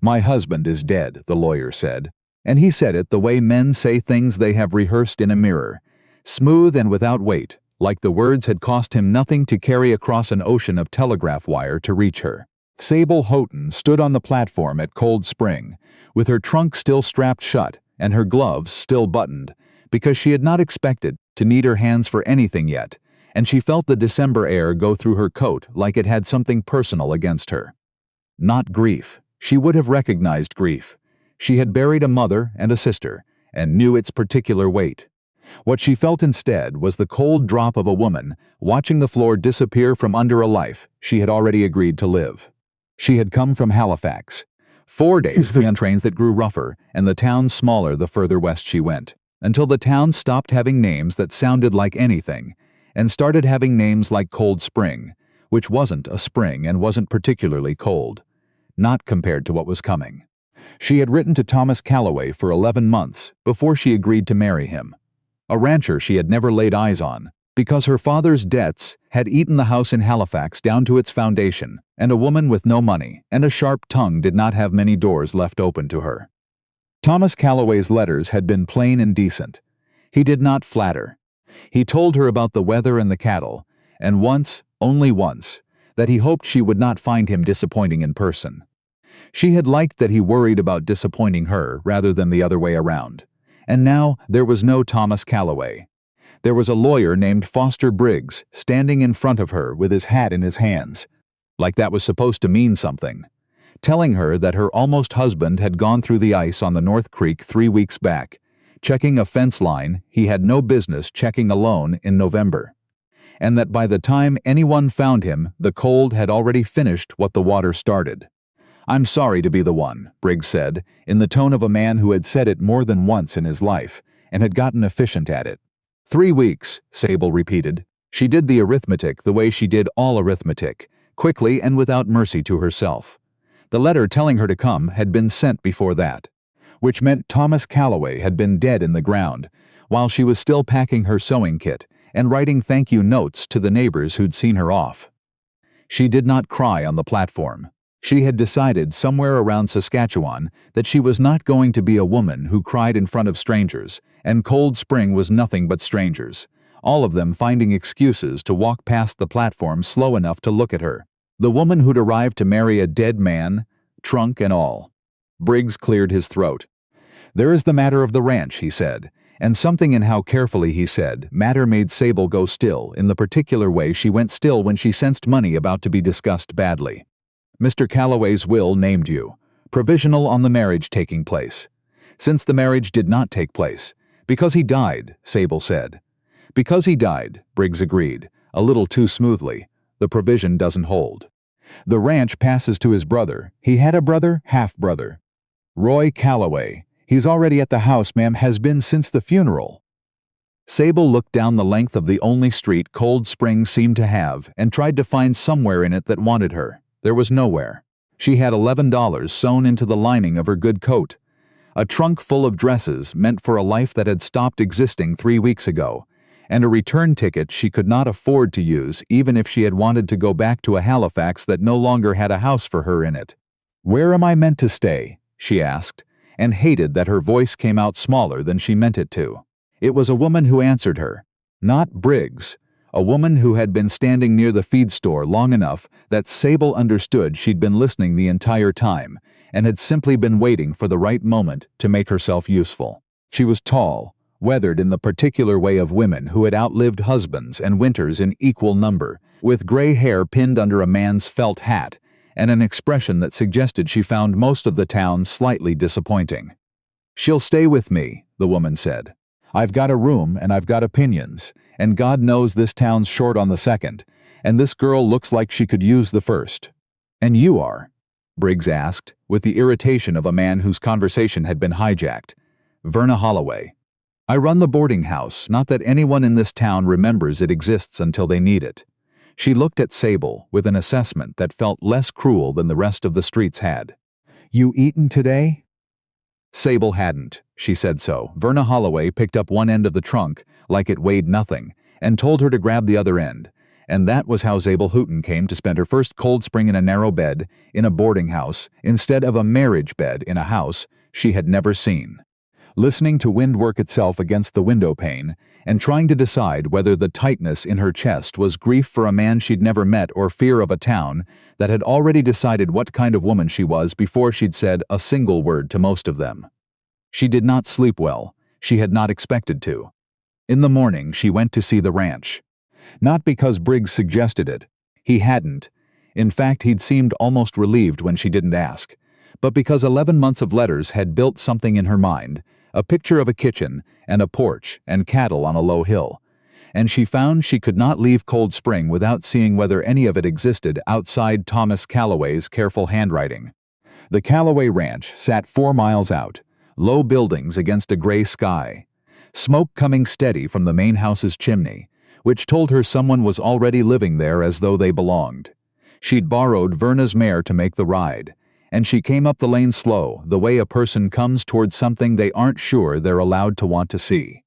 "My husband is dead," the lawyer said. And he said it the way men say things they have rehearsed in a mirror, smooth and without weight, like the words had cost him nothing to carry across an ocean of telegraph wire to reach her. Sable Houghton stood on the platform at Cold Spring, with her trunk still strapped shut and her gloves still buttoned, because she had not expected to need her hands for anything yet, and she felt the December air go through her coat like it had something personal against her. Not grief. She would have recognized grief. She had buried a mother and a sister, and knew its particular weight. What she felt instead was the cold drop of a woman watching the floor disappear from under a life she had already agreed to live. She had come from Halifax. 4 days on trains that grew rougher, and the town smaller the further west she went, until the town stopped having names that sounded like anything, and started having names like Cold Spring, which wasn't a spring and wasn't particularly cold. Not compared to what was coming. She had written to Thomas Calloway for 11 months before she agreed to marry him. A rancher she had never laid eyes on, because her father's debts had eaten the house in Halifax down to its foundation, and a woman with no money and a sharp tongue did not have many doors left open to her. Thomas Calloway's letters had been plain and decent. He did not flatter. He told her about the weather and the cattle, and once, only once, that he hoped she would not find him disappointing in person. She had liked that he worried about disappointing her rather than the other way around. And now there was no Thomas Calloway. There was a lawyer named Foster Briggs standing in front of her with his hat in his hands, like that was supposed to mean something, telling her that her almost husband had gone through the ice on the North Creek 3 weeks back, checking a fence line he had no business checking alone in November, and that by the time anyone found him, the cold had already finished what the water started. "I'm sorry to be the one," Briggs said, in the tone of a man who had said it more than once in his life, and had gotten efficient at it. 3 weeks, Sable repeated. She did the arithmetic the way she did all arithmetic, quickly and without mercy to herself. The letter telling her to come had been sent before that, which meant Thomas Calloway had been dead in the ground, while she was still packing her sewing kit and writing thank-you notes to the neighbors who'd seen her off. She did not cry on the platform. She had decided somewhere around Saskatchewan that she was not going to be a woman who cried in front of strangers, and Cold Spring was nothing but strangers, all of them finding excuses to walk past the platform slow enough to look at her. The woman who'd arrived to marry a dead man, trunk and all. Briggs cleared his throat. "There is the matter of the ranch," he said, and something in how carefully he said matter made Sable go still in the particular way she went still when she sensed money about to be discussed badly. "Mr. Calloway's will named you, provisional on the marriage taking place. Since the marriage did not take place, because he died," Sable said. "Because he died," Briggs agreed, a little too smoothly. "The provision doesn't hold. The ranch passes to his brother. He had a brother, half-brother. Roy Calloway. He's already at the house, ma'am, has been since the funeral." Sable looked down the length of the only street Cold Spring seemed to have and tried to find somewhere in it that wanted her. There was nowhere. She had $11 sewn into the lining of her good coat. A trunk full of dresses meant for a life that had stopped existing 3 weeks ago, and a return ticket she could not afford to use even if she had wanted to go back to a Halifax that no longer had a house for her in it. "Where am I meant to stay?" she asked, and hated that her voice came out smaller than she meant it to. It was a woman who answered her, not Briggs, a woman who had been standing near the feed store long enough that Sable understood she'd been listening the entire time and had simply been waiting for the right moment to make herself useful. She was tall, weathered in the particular way of women who had outlived husbands and winters in equal number, with gray hair pinned under a man's felt hat, and an expression that suggested she found most of the town slightly disappointing. "She'll stay with me," the woman said. "I've got a room and I've got opinions, and God knows this town's short on the second, and this girl looks like she could use the first." "And you are?" Briggs asked, with the irritation of a man whose conversation had been hijacked. "Verna Holloway. I run the boarding house, not that anyone in this town remembers it exists until they need it." She looked at Sable with an assessment that felt less cruel than the rest of the streets had. "You eaten today?" Sable hadn't. She said so. Verna Holloway picked up one end of the trunk, like it weighed nothing, and told her to grab the other end, And that was how Sable Houghton came to spend her first cold spring in a narrow bed, in a boarding house, instead of a marriage bed in a house she had never seen. Listening to wind work itself against the window pane, and trying to decide whether the tightness in her chest was grief for a man she'd never met or fear of a town that had already decided what kind of woman she was before she'd said a single word to most of them. She did not sleep well. She had not expected to. In the morning, she went to see the ranch. Not because Briggs suggested it. He hadn't. In fact, he'd seemed almost relieved when she didn't ask. But because 11 months of letters had built something in her mind, a picture of a kitchen, and a porch, and cattle on a low hill. And she found she could not leave Cold Spring without seeing whether any of it existed outside Thomas Calloway's careful handwriting. The Calloway Ranch sat 4 miles out, low buildings against a gray sky. Smoke coming steady from the main house's chimney, which told her someone was already living there as though they belonged. She'd borrowed Verna's mare to make the ride, and she came up the lane slow, the way a person comes toward something they aren't sure they're allowed to want to see.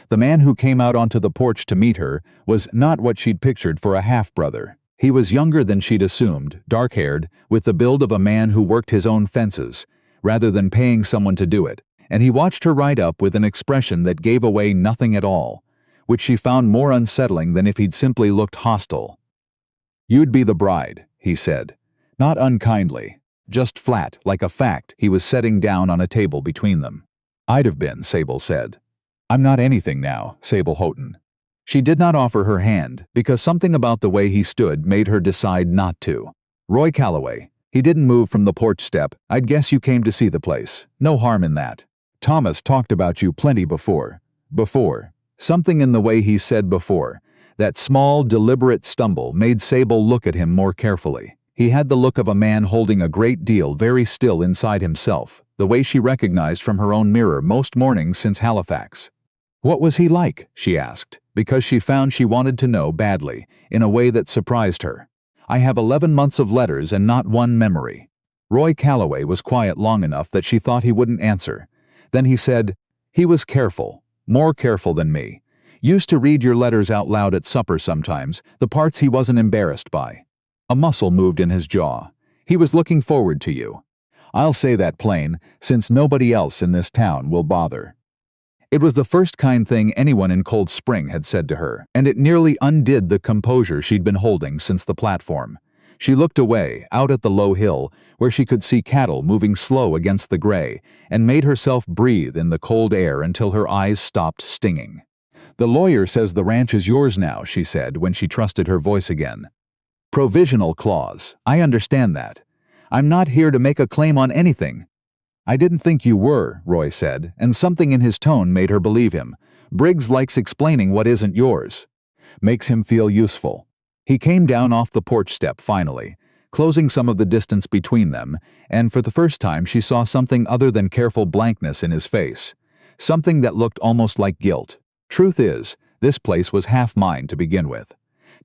The man who came out onto the porch to meet her was not what she'd pictured for a half-brother. He was younger than she'd assumed, dark-haired, with the build of a man who worked his own fences, rather than paying someone to do it, and he watched her ride up with an expression that gave away nothing at all, which she found more unsettling than if he'd simply looked hostile. "You'd be the bride," he said. Not unkindly, just flat, like a fact he was setting down on a table between them. "I'd have been," Sable said. "I'm not anything now, Sable Houghton." She did not offer her hand, because something about the way he stood made her decide not to. "Roy Calloway." He didn't move from the porch step. "I'd guess you came to see the place. No harm in that. Thomas talked about you plenty before." Before. Something in the way he said before, that small, deliberate stumble, made Sable look at him more carefully. He had the look of a man holding a great deal very still inside himself, the way she recognized from her own mirror most mornings since Halifax. "What was he like?" she asked, because she found she wanted to know badly, in a way that surprised her. "I have 11 months of letters and not one memory." Roy Calloway was quiet long enough that she thought he wouldn't answer. Then he said, "He was careful. More careful than me. Used to read your letters out loud at supper sometimes, the parts he wasn't embarrassed by." A muscle moved in his jaw. "He was looking forward to you. I'll say that plain, since nobody else in this town will bother." It was the first kind thing anyone in Cold Spring had said to her, and it nearly undid the composure she'd been holding since the platform. She looked away, out at the low hill, where she could see cattle moving slow against the gray, and made herself breathe in the cold air until her eyes stopped stinging. "The lawyer says the ranch is yours now," she said when she trusted her voice again. "Provisional clause. I understand that. I'm not here to make a claim on anything." "I didn't think you were," Roy said, and something in his tone made her believe him. "Briggs likes explaining what isn't yours. Makes him feel useful." He came down off the porch step finally, closing some of the distance between them, and for the first time she saw something other than careful blankness in his face. Something that looked almost like guilt. "Truth is, this place was half mine to begin with.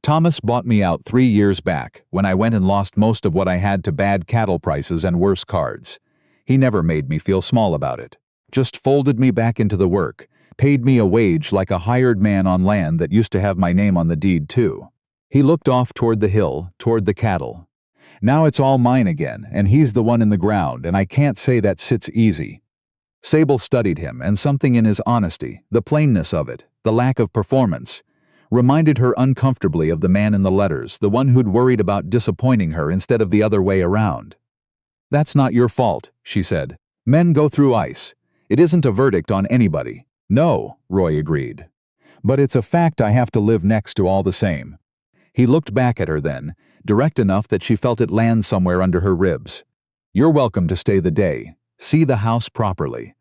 Thomas bought me out 3 years back, when I went and lost most of what I had to bad cattle prices and worse cards. He never made me feel small about it. Just folded me back into the work, paid me a wage like a hired man on land that used to have my name on the deed too." He looked off toward the hill, toward the cattle. "Now it's all mine again, and he's the one in the ground, and I can't say that sits easy." Sable studied him, and something in his honesty, the plainness of it, the lack of performance, reminded her uncomfortably of the man in the letters, the one who'd worried about disappointing her instead of the other way around. "That's not your fault," she said. "Men go through ice. It isn't a verdict on anybody." "No," Roy agreed. "But it's a fact I have to live next to all the same." He looked back at her then, direct enough that she felt it land somewhere under her ribs. "You're welcome to stay the day. See the house properly."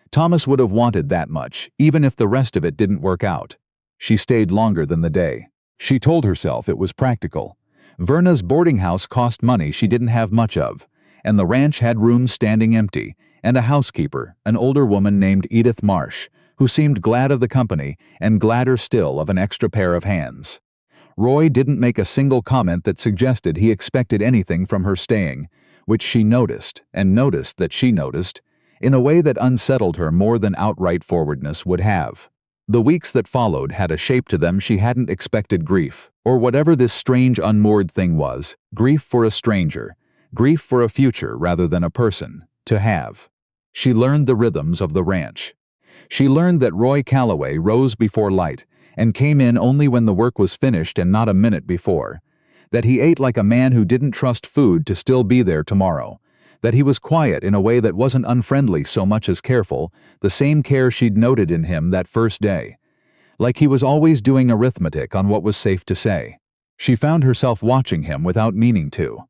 Thomas would have wanted that much, even if the rest of it didn't work out. She stayed longer than the day. She told herself it was practical. Verna's boarding house cost money she didn't have much of, and the ranch had rooms standing empty, and a housekeeper, an older woman named Edith Marsh, who seemed glad of the company and gladder still of an extra pair of hands. Roy didn't make a single comment that suggested he expected anything from her staying, which she noticed, and noticed that she noticed, in a way that unsettled her more than outright forwardness would have. The weeks that followed had a shape to them she hadn't expected: grief, or whatever this strange unmoored thing was, grief for a stranger, grief for a future rather than a person, to have. She learned the rhythms of the ranch. She learned that Roy Calloway rose before light and came in only when the work was finished and not a minute before. That he ate like a man who didn't trust food to still be there tomorrow. That he was quiet in a way that wasn't unfriendly so much as careful, the same care she'd noted in him that first day. Like he was always doing arithmetic on what was safe to say. She found herself watching him without meaning to.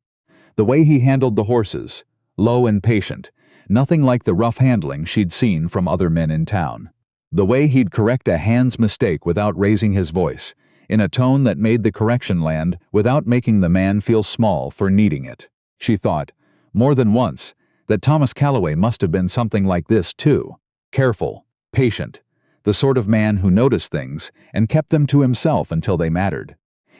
The way he handled the horses, low and patient, nothing like the rough handling she'd seen from other men in town. The way he'd correct a hand's mistake without raising his voice, in a tone that made the correction land without making the man feel small for needing it. She thought, more than once, that Thomas Calloway must have been something like this too. Careful, patient, the sort of man who noticed things and kept them to himself until they mattered.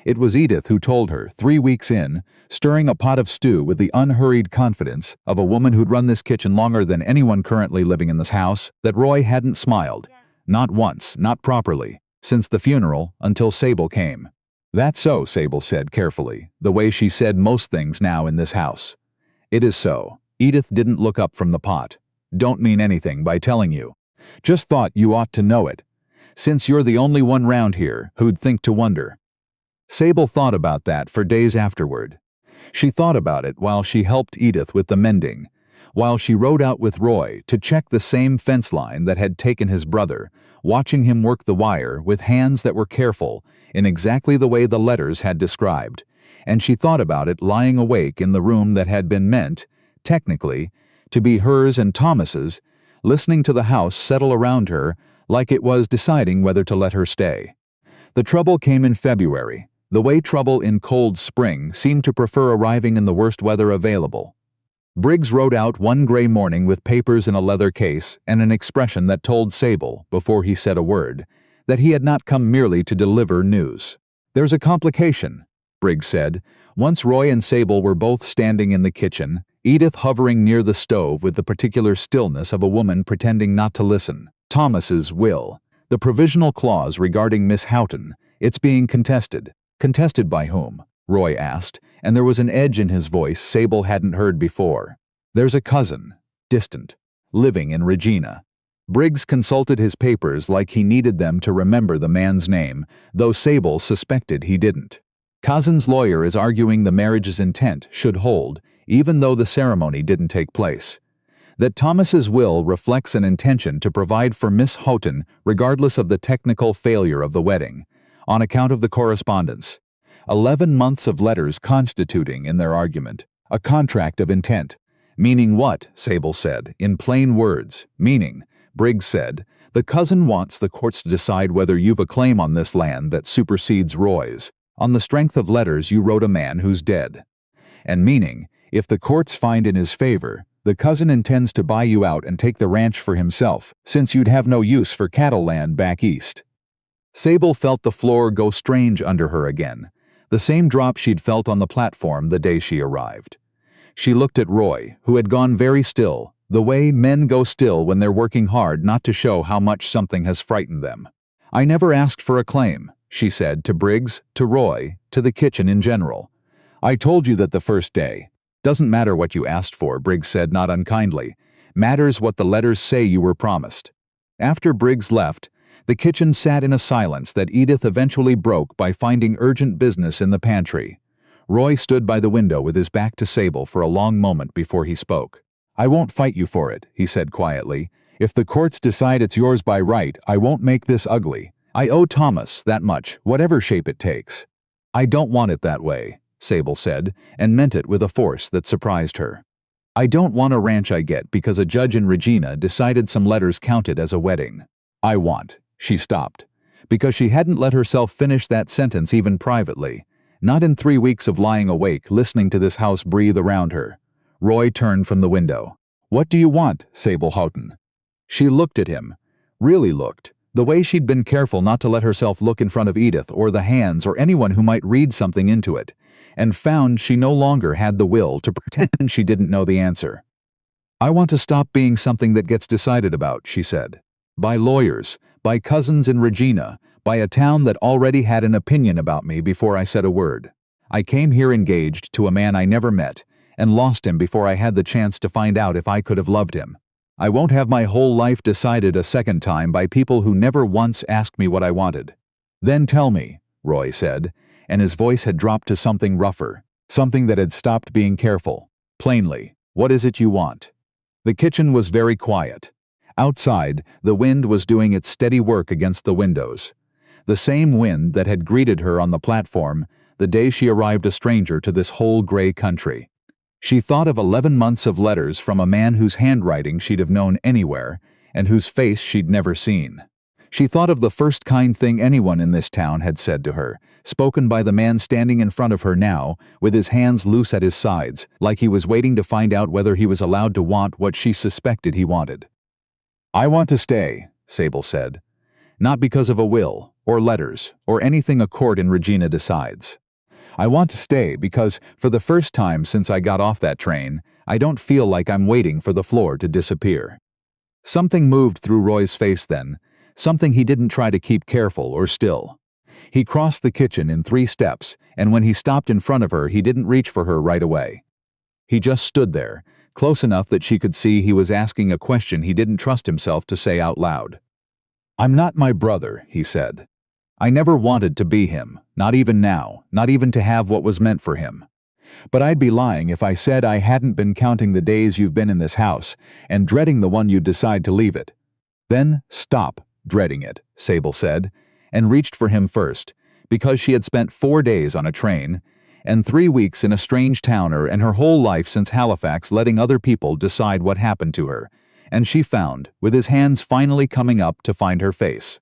It was Edith who told her, 3 weeks in, stirring a pot of stew with the unhurried confidence of a woman who'd run this kitchen longer than anyone currently living in this house, that Roy hadn't smiled. Not once, not properly, since the funeral, until Sable came. "That's so," Sable said carefully, the way she said most things now in this house. "It is so." Edith didn't look up from the pot. "Don't mean anything by telling you. Just thought you ought to know it. Since you're the only one round here who'd think to wonder." Sable thought about that for days afterward. She thought about it while she helped Edith with the mending, while she rode out with Roy to check the same fence line that had taken his brother, watching him work the wire with hands that were careful, in exactly the way the letters had described. And she thought about it lying awake in the room that had been meant, technically, to be hers and Thomas's, listening to the house settle around her like it was deciding whether to let her stay. The trouble came in February, the way trouble in cold spring seemed to prefer arriving in the worst weather available. Briggs rode out one gray morning with papers in a leather case and an expression that told Sable, before he said a word, that he had not come merely to deliver news. "There's a complication," Briggs said, once Roy and Sable were both standing in the kitchen, Edith hovering near the stove with the particular stillness of a woman pretending not to listen. "Thomas's will. The provisional clause regarding Miss Houghton. It's being contested." "Contested by whom?" Roy asked, and there was an edge in his voice Sable hadn't heard before. "There's a cousin, distant, living in Regina." Briggs consulted his papers like he needed them to remember the man's name, though Sable suspected he didn't. "Cousin's lawyer is arguing the marriage's intent should hold, even though the ceremony didn't take place. That Thomas's will reflects an intention to provide for Miss Houghton regardless of the technical failure of the wedding, on account of the correspondence. 11 months of letters constituting, in their argument, a contract of intent. Meaning what?" Sable said, in plain words. "Meaning," Briggs said, "the cousin wants the courts to decide whether you've a claim on this land that supersedes Roy's, on the strength of letters you wrote a man who's dead. And meaning, if the courts find in his favor, the cousin intends to buy you out and take the ranch for himself, since you'd have no use for cattle land back east." Sable felt the floor go strange under her again, the same drop she'd felt on the platform the day she arrived. She looked at Roy, who had gone very still, the way men go still when they're working hard not to show how much something has frightened them. "I never asked for a claim," she said, to Briggs, to Roy, to the kitchen in general. "I told you that the first day." "Doesn't matter what you asked for," Briggs said not unkindly. "Matters what the letters say you were promised." After Briggs left, the kitchen sat in a silence that Edith eventually broke by finding urgent business in the pantry. Roy stood by the window with his back to Sable for a long moment before he spoke. "I won't fight you for it," he said quietly. "If the courts decide it's yours by right, I won't make this ugly. I owe Thomas that much, whatever shape it takes." "I don't want it that way," Sable said, and meant it with a force that surprised her. "I don't want a ranch I get because a judge in Regina decided some letters counted as a wedding. I want—" She stopped, because she hadn't let herself finish that sentence even privately, not in 3 weeks of lying awake listening to this house breathe around her. Roy turned from the window. "What do you want, Sable Houghton?" She looked at him, really looked, the way she'd been careful not to let herself look in front of Edith or the hands or anyone who might read something into it, and found she no longer had the will to pretend she didn't know the answer. "I want to stop being something that gets decided about," she said. By lawyers, by cousins in Regina, by a town that already had an opinion about me before I said a word. I came here engaged to a man I never met, and lost him before I had the chance to find out if I could have loved him. I won't have my whole life decided a second time by people who never once asked me what I wanted. Then tell me, Roy said, and his voice had dropped to something rougher, something that had stopped being careful. Plainly, what is it you want? The kitchen was very quiet. Outside, the wind was doing its steady work against the windows. The same wind that had greeted her on the platform the day she arrived a stranger to this whole gray country. She thought of 11 months of letters from a man whose handwriting she'd have known anywhere, and whose face she'd never seen. She thought of the first kind thing anyone in this town had said to her, spoken by the man standing in front of her now, with his hands loose at his sides, like he was waiting to find out whether he was allowed to want what she suspected he wanted. "I want to stay," Sable said. "Not because of a will, or letters, or anything a court in Regina decides. I want to stay because, for the first time since I got off that train, I don't feel like I'm waiting for the floor to disappear." Something moved through Roy's face then, something he didn't try to keep careful or still. He crossed the kitchen in 3 steps, and when he stopped in front of her, he didn't reach for her right away. He just stood there, close enough that she could see he was asking a question he didn't trust himself to say out loud. "I'm not my brother," he said. "I never wanted to be him, not even now, not even to have what was meant for him. But I'd be lying if I said I hadn't been counting the days you've been in this house, and dreading the one you'd decide to leave it." "Then stop dreading it," Sable said, and reached for him first, because she had spent 4 days on a train, and 3 weeks in a strange towner, and her whole life since Halifax letting other people decide what happened to her, and she found, with his hands finally coming up to find her face,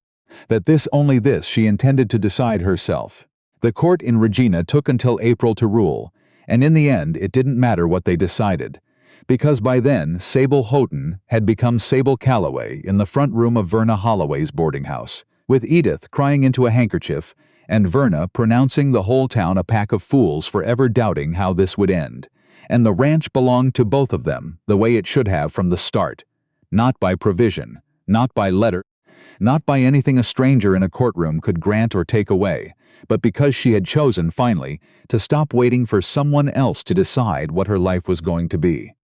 that only this she intended to decide herself. The court in Regina took until April to rule, and in the end it didn't matter what they decided, because by then Sable Houghton had become Sable Calloway in the front room of Verna Holloway's boarding house, with Edith crying into a handkerchief, and Verna pronouncing the whole town a pack of fools for ever doubting how this would end, and the ranch belonged to both of them the way it should have from the start, not by provision, not by letter, not by anything a stranger in a courtroom could grant or take away, but because she had chosen, finally, to stop waiting for someone else to decide what her life was going to be.